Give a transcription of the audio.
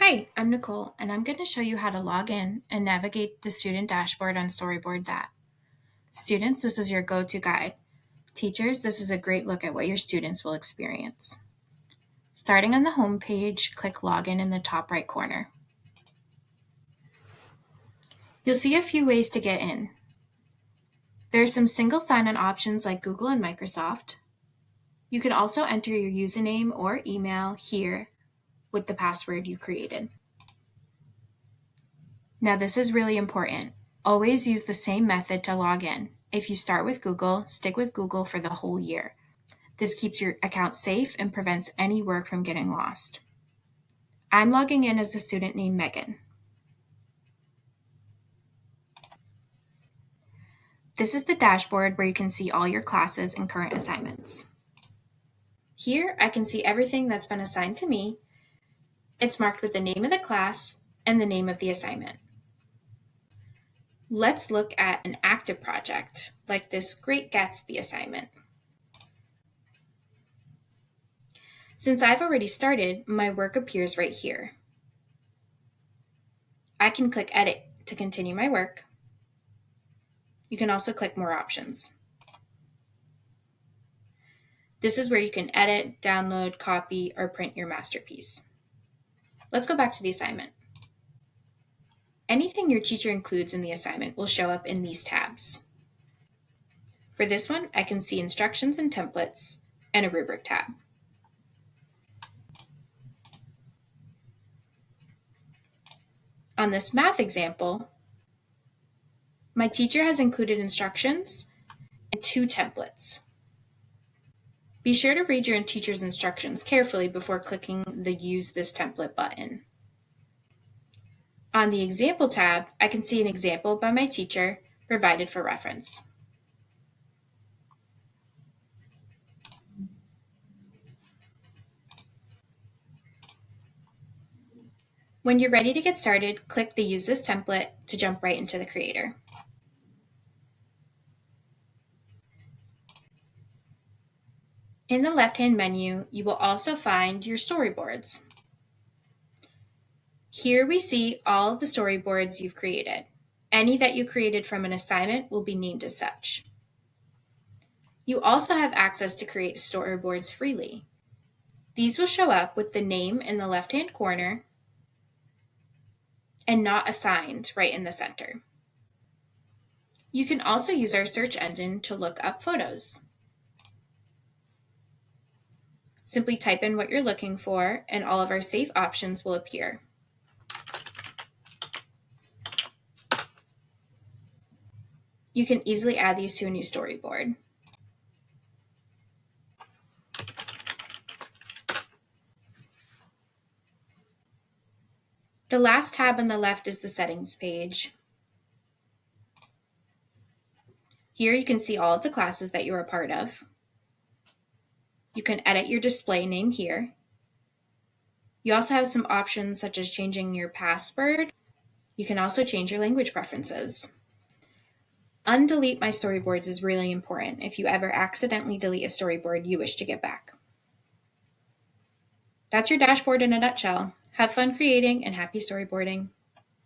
Hi, I'm Nicole, and I'm going to show you how to log in and navigate the student dashboard on Storyboard That. Students, this is your go-to guide. Teachers, this is a great look at what your students will experience. Starting on the home page, click Login in the top right corner. You'll see a few ways to get in. There are some single sign-on options like Google and Microsoft. You can also enter your username or email here with the password you created. Now this is really important. Always use the same method to log in. If you start with Google, stick with Google for the whole year. This keeps your account safe and prevents any work from getting lost. I'm logging in as a student named Megan. This is the dashboard where you can see all your classes and current assignments. Here I can see everything that's been assigned to me. It's marked with the name of the class and the name of the assignment. Let's look at an active project, like this Great Gatsby assignment. Since I've already started, my work appears right here. I can click Edit to continue my work. You can also click More Options. This is where you can edit, download, copy, or print your masterpiece. Let's go back to the assignment. Anything your teacher includes in the assignment will show up in these tabs. For this one, I can see instructions and templates and a rubric tab. On this math example, my teacher has included instructions and 2 templates. Be sure to read your teacher's instructions carefully before clicking the Use this template button. On the Example tab, I can see an example by my teacher provided for reference. When you're ready to get started, click the Use this template to jump right into the Creator. In the left-hand menu, you will also find your storyboards. Here we see all of the storyboards you've created. Any that you created from an assignment will be named as such. You also have access to create storyboards freely. These will show up with the name in the left-hand corner and not assigned right in the center. You can also use our search engine to look up photos. Simply type in what you're looking for and all of our safe options will appear. You can easily add these to a new storyboard. The last tab on the left is the Settings page. Here you can see all of the classes that you're a part of. You can edit your display name here. You also have some options such as changing your password. You can also change your language preferences. Undelete my storyboards is really important if you ever accidentally delete a storyboard you wish to get back. That's your dashboard in a nutshell. Have fun creating and happy storyboarding.